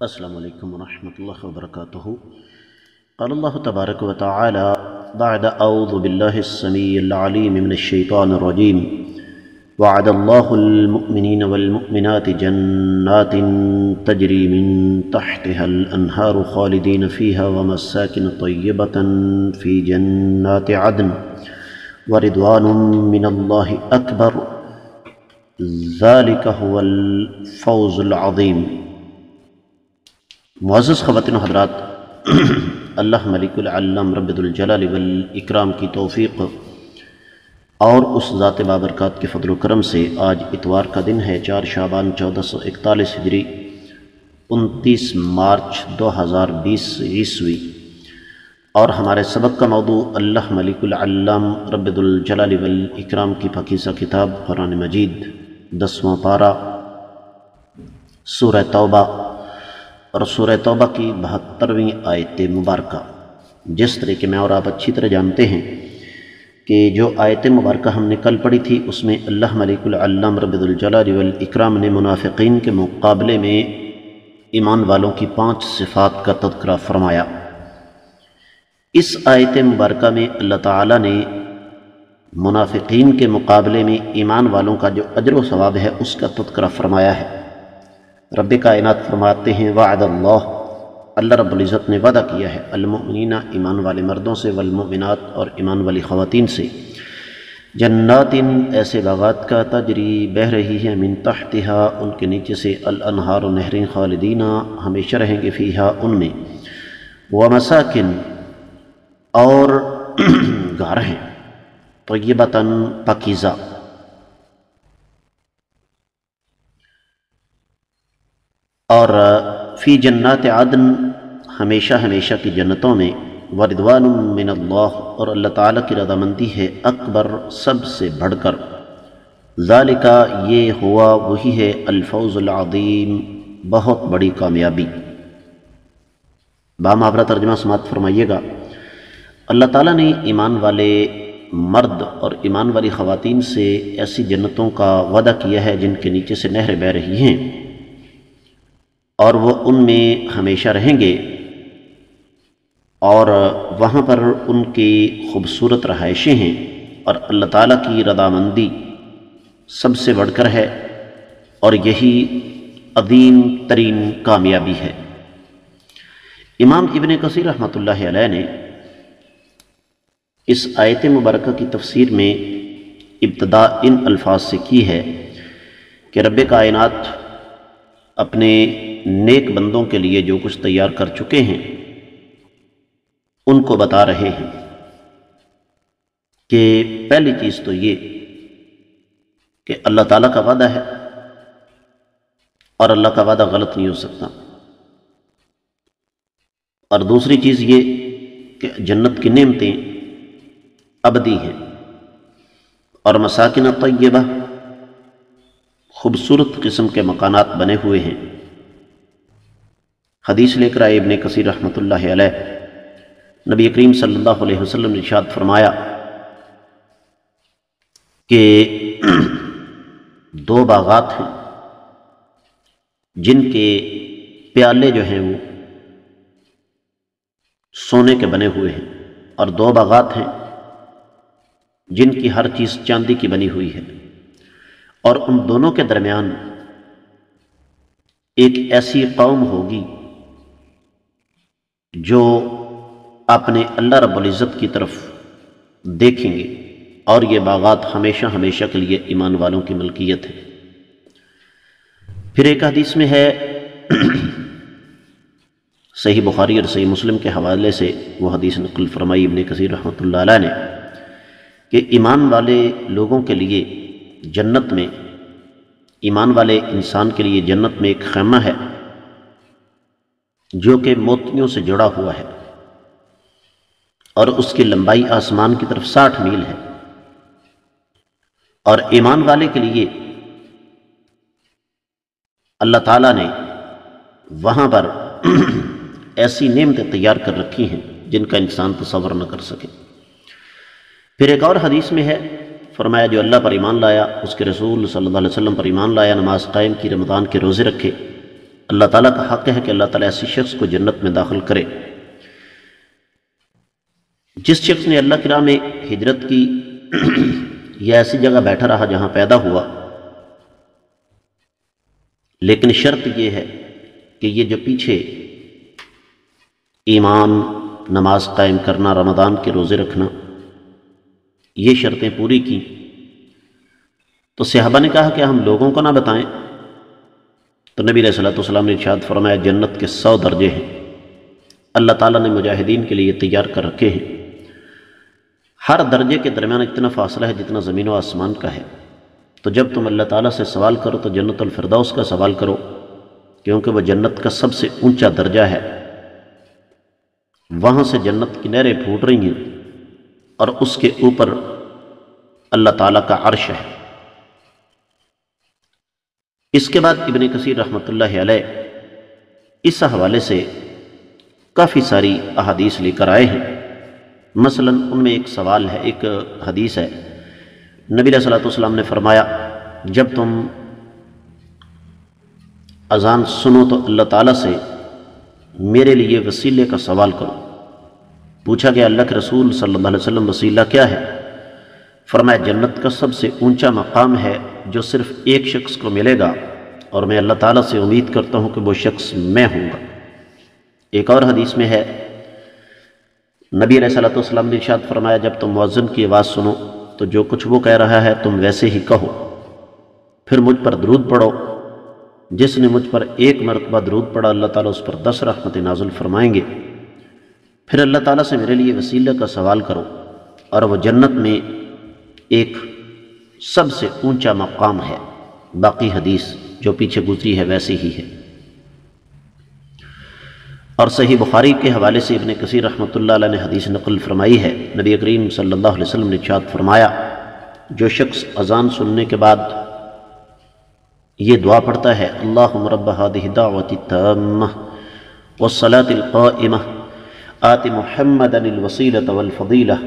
السلام علیکم ورحمۃ اللہ وبرکاتہ۔ قال اللہ تبارک و تعالی بعد اعوذ باللہ السمیع العلیم من الشیطان الرجیم وعد اللہ المؤمنین والمؤمنات جنات تجری من تحتها الانہار خالدین فیہا ومساکن طیبۃ فی جنات عدن ورضوان من اللہ اکبر ذالک هو الفوز العظیم۔ معزز خواتین و حضرات، اللہ ملک العلم رب الجلال والاکرام کی توفیق اور اس ذات بابرکات کے فضل و کرم سے آج اتوار کا دن ہے، 4 شعبان 1441 ہجری، 29 مارچ 2020 عیسوی، اور ہمارے سبق کا موضوع اللہ ملک العلم رب الجلال والاکرام کی پاکیزہ کتاب قرآن مجید 10واں پارہ سورہ توبہ اور سورہ توبہ کی 72ویں آیت مبارکہ۔ جس طریقے میں اور آپ اچھی طرح جانتے ہیں کہ جو آیت مبارکہ ہم نے کل پڑھی تھی، اس میں اللہ ملک العلم رب الجلال والاکرام نے منافقین کے مقابلے میں ایمان والوں کی 5 صفات کا تذکرہ فرمایا۔ اس آیت مبارکہ میں اللہ تعالیٰ نے منافقین کے مقابلے میں ایمان والوں کا جو اجر و ثواب ہے اس کا تذکرہ فرمایا ہے۔ رب کائنات فرماتے ہیں وعد اللہ رب العزت نے وعدہ کیا ہے المؤمنین ایمان والے مردوں سے، والمؤمنات اور ایمان والی خواتین سے، جنات ایسے باغات کا تجری بہہ رہی ہے من تحتہا ان کے نیچے سے الانہار نہریں خالدین ہمیشہ رہیں گے فیہا ان میں، ومساکن اور گھر ہیں طیبۃ پاکیزہ، اور فی جنات عدن ہمیشہ ہمیشہ کی جنتوں میں، ورضوان من اللہ اور اللہ تعالیٰ کی رضامندی ہے اکبر سب سے بڑھ کر، ذالک یہ ہوا وہی ہے الفوز العظیم بہت بڑی کامیابی۔ بامحاورہ ترجمہ سماعت فرمائیے گا۔ اللہ تعالیٰ نے ایمان والے مرد اور ایمان والی خواتین سے ایسی جنتوں کا وعدہ کیا ہے جن کے نیچے سے نہریں بہہ رہی ہیں اور وہ ان میں ہمیشہ رہیں گے، اور وہاں پر ان کی خوبصورت رہائشیں ہیں، اور اللہ تعالیٰ کی رضامندی سب سے بڑھ کر ہے، اور یہی عظیم ترین کامیابی ہے۔ امام ابن کثیر رحمۃ اللہ علیہ نے اس آیت مبارکہ کی تفسیر میں ابتدا ان الفاظ سے کی ہے کہ رب کائنات اپنے نیک بندوں کے لیے جو کچھ تیار کر چکے ہیں ان کو بتا رہے ہیں کہ پہلی چیز تو یہ کہ اللہ تعالیٰ کا وعدہ ہے اور اللہ کا وعدہ غلط نہیں ہو سکتا، اور دوسری چیز یہ کہ جنت کی نعمتیں ابدی ہیں، اور مساکن طیبہ خوبصورت قسم کے مکانات بنے ہوئے ہیں۔ حدیث لے کر آئے ابن کثیر رحمۃ اللہ علیہ، نبی کریم صلی اللہ علیہ وسلم نے ارشاد فرمایا کہ 2 باغات ہیں جن کے پیالے جو ہیں وہ سونے کے بنے ہوئے ہیں، اور 2 باغات ہیں جن کی ہر چیز چاندی کی بنی ہوئی ہے، اور ان دونوں کے درمیان ایک ایسی قوم ہوگی جو اپنے اللہ رب العزت کی طرف دیکھیں گے، اور یہ باغات ہمیشہ ہمیشہ کے لیے ایمان والوں کی ملکیت ہے۔ پھر ایک حدیث میں ہے صحیح بخاری اور صحیح مسلم کے حوالے سے وہ حدیث نقل فرمائی ابن کثیر رحمۃ اللہ علیہ نے کہ ایمان والے لوگوں کے لیے جنت میں، ایمان والے انسان کے لیے جنت میں ایک خیمہ ہے جو کہ موتیوں سے جڑا ہوا ہے، اور اس کی لمبائی آسمان کی طرف 60 میل ہے، اور ایمان والے کے لیے اللہ تعالیٰ نے وہاں پر ایسی نعمتیں تیار کر رکھی ہیں جن کا انسان تصور نہ کر سکے۔ پھر ایک اور حدیث میں ہے فرمایا جو اللہ پر ایمان لایا، اس کے رسول صلی اللہ علیہ وسلم پر ایمان لایا، نماز قائم کی، رمضان کے روزے رکھے، اللہ تعالیٰ کا حق ہے کہ اللہ تعالیٰ ایسی شخص کو جنت میں داخل کرے۔ جس شخص نے اللہ کی راہ میں ہجرت کی یا ایسی جگہ بیٹھا رہا جہاں پیدا ہوا، لیکن شرط یہ ہے کہ یہ جو پیچھے ایمان، نماز قائم کرنا، رمضان کے روزے رکھنا، یہ شرطیں پوری کی، تو صحابہ نے کہا کہ ہم لوگوں کو نہ بتائیں، تو نبی علیہ الصلوۃ نے ارشاد فرمایا جنت کے 100 درجے ہیں، اللہ تعالیٰ نے مجاہدین کے لیے تیار کر رکھے ہیں۔ ہر درجے کے درمیان اتنا فاصلہ ہے جتنا زمین و آسمان کا ہے۔ تو جب تم اللہ تعالیٰ سے سوال کرو تو جنت الفردوس کا سوال کرو، کیونکہ وہ جنت کا سب سے اونچا درجہ ہے، وہاں سے جنت کی نہریں پھوٹ رہی ہیں اور اس کے اوپر اللہ تعالیٰ کا عرش ہے۔ اس کے بعد ابن کثیر رحمۃ اللہ علیہ اس حوالے سے کافی ساری احادیث لے کر آئے ہیں۔ مثلا ان میں ایک سوال ہے، ایک حدیث ہے، نبی علیہ الصلوۃ نے فرمایا جب تم اذان سنو تو اللہ تعالیٰ سے میرے لیے وسیلے کا سوال کرو۔ پوچھا کہ اللہ کے رسول صلی اللہ علیہ وسلم وسیلہ کیا ہے؟ فرمایا جنت کا سب سے اونچا مقام ہے جو صرف ایک شخص کو ملے گا، اور میں اللہ تعالیٰ سے امید کرتا ہوں کہ وہ شخص میں ہوں گا۔ ایک اور حدیث میں ہے نبی علیہ السلام نے ارشاد فرمایا جب تم مؤذن کی آواز سنو تو جو کچھ وہ کہہ رہا ہے تم ویسے ہی کہو، پھر مجھ پر درود پڑھو، جس نے مجھ پر 1 مرتبہ درود پڑھا اللہ تعالیٰ اس پر 10 رحمتیں نازل فرمائیں گے۔ پھر اللہ تعالیٰ سے میرے لیے وسیلہ کا سوال کرو، اور وہ جنت میں ایک سب سے اونچا مقام ہے۔ باقی حدیث جو پیچھے گزری ہے ویسی ہی ہے۔ اور صحیح بخاری کے حوالے سے ابن کثیر رحمۃ اللہ علیہ نے حدیث نقل فرمائی ہے، نبی کریم صلی اللہ علیہ وسلم نے ارشاد فرمایا جو شخص اذان سننے کے بعد یہ دعا پڑھتا ہے اللہم رب هذه الدعوة التامة والصلاة القائمة آت محمدا الوسیلة والفضیلة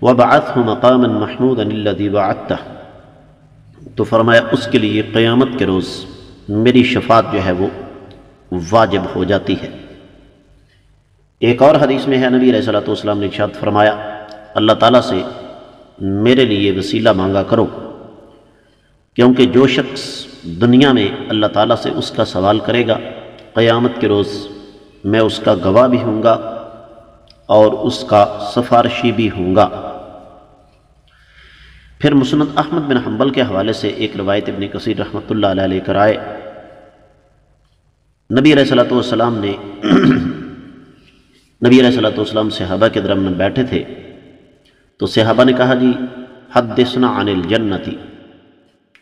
وابعثه مقاما محمودا الذی وعدته، تو فرمایا اس کے لیے قیامت کے روز میری شفاعت جو ہے وہ واجب ہو جاتی ہے۔ ایک اور حدیث میں ہے نبی علیہ الصلوۃ نے ارشاد فرمایا اللہ تعالیٰ سے میرے لیے وسیلہ مانگا کرو، کیونکہ جو شخص دنیا میں اللہ تعالیٰ سے اس کا سوال کرے گا قیامت کے روز میں اس کا گواہ بھی ہوں گا اور اس کا سفارشی بھی ہوں گا۔ پھر مسند احمد بن حنبل کے حوالے سے ایک روایت ابن کثیر رحمۃ اللہ علیہ لے کر آئے، نبی علیہ السلام نے صحابہ کے درمیان بیٹھے تھے تو صحابہ نے کہا جی حدثنا عن الجنت،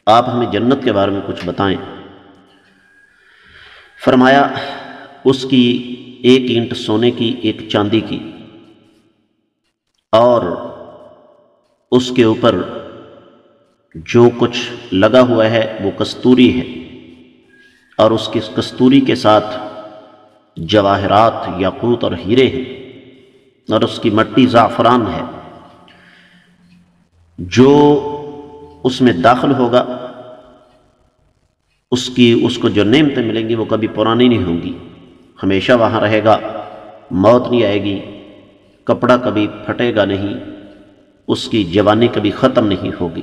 آپ ہمیں جنت کے بارے میں کچھ بتائیں۔ فرمایا اس کی 1 اینٹ سونے کی 1 چاندی کی، اور اس کے اوپر جو کچھ لگا ہوا ہے وہ کستوری ہے، اور اس کی کستوری کے ساتھ جواہرات، یاقوت اور ہیرے ہیں، اور اس کی مٹی زعفران ہے۔ جو اس میں داخل ہوگا اس کو جو نعمتیں ملیں گی وہ کبھی پرانی نہیں ہوں گی، ہمیشہ وہاں رہے گا، موت نہیں آئے گی، کپڑا کبھی پھٹے گا نہیں، اس کی جوانی کبھی ختم نہیں ہوگی۔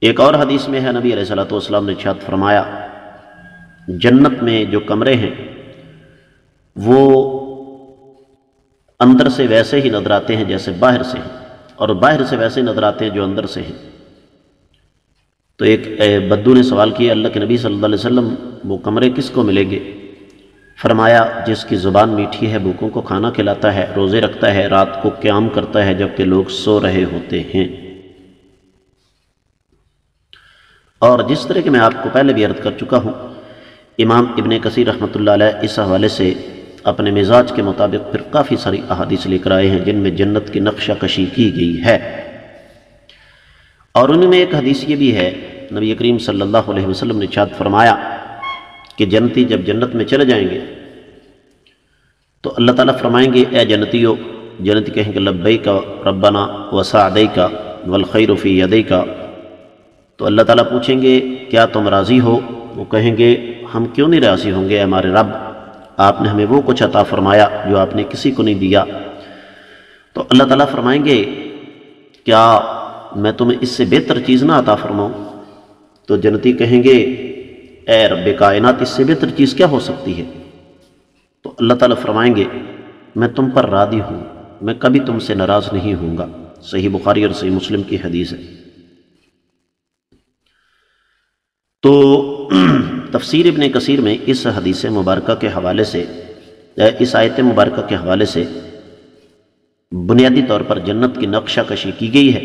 ایک اور حدیث میں ہے نبی علیہ السلام نے ارشاد فرمایا جنت میں جو کمرے ہیں وہ اندر سے ویسے ہی نظر آتے ہیں جیسے باہر سے ہیں، اور باہر سے ویسے نظر آتے ہیں جو اندر سے ہیں۔ تو ایک بدو نے سوال کیا اللہ کے نبی صلی اللہ علیہ وسلم وہ کمرے کس کو ملیں گے؟ فرمایا جس کی زبان میٹھی ہے، بھوکوں کو کھانا کھلاتا ہے، روزے رکھتا ہے، رات کو قیام کرتا ہے جبکہ لوگ سو رہے ہوتے ہیں۔ اور جس طرح کہ میں آپ کو پہلے بھی عرض کر چکا ہوں، امام ابن کثیر رحمۃ اللہ علیہ اس حوالے سے اپنے مزاج کے مطابق پھر کافی ساری احادیث لے کر آئے ہیں جن میں جنت کی نقشہ کشی کی گئی ہے۔ اور ان میں ایک حدیث یہ بھی ہے، نبی کریم صلی اللہ علیہ وسلم نے ارشاد فرمایا کہ جنتی جب جنت میں چلے جائیں گے تو اللہ تعالیٰ فرمائیں گے اے جنتیو، جنتی کہیں گے لبیک ربنا وسعدیک والخیر فی یدیک، تو اللہ تعالیٰ پوچھیں گے کیا تم راضی ہو وہ کہیں گے ہم کیوں نہیں راضی ہوں گے ہمارے رب، آپ نے ہمیں وہ کچھ عطا فرمایا جو آپ نے کسی کو نہیں دیا۔ تو اللہ تعالیٰ فرمائیں گے کیا میں تمہیں اس سے بہتر چیز نہ عطا فرماؤں؟ تو جنتی کہیں گے اے رب کائنات، اس سے بہتر چیز کیا ہو سکتی ہے؟ تو اللہ تعالیٰ فرمائیں گے میں تم پر راضی ہوں، میں کبھی تم سے ناراض نہیں ہوں گا۔ صحیح بخاری اور صحیح مسلم کی حدیث ہے۔ تو تفسیر ابن کثیر میں اس حدیث مبارکہ کے حوالے سے، اس آیت مبارکہ کے حوالے سے بنیادی طور پر جنت کی نقشہ کشی کی گئی ہے،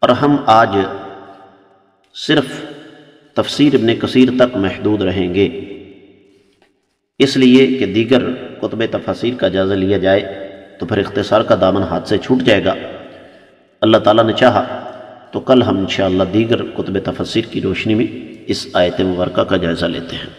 اور ہم آج صرف تفسیر ابن کثیر تک محدود رہیں گے، اس لیے کہ دیگر کتب تفاسیر کا جائزہ لیا جائے تو پھر اختصار کا دامن ہاتھ سے چھوٹ جائے گا۔ اللہ تعالیٰ نے چاہا تو کل ہم انشاءاللہ دیگر کتب تفسیر کی روشنی میں اس آیت مبارکہ کا جائزہ لیتے ہیں۔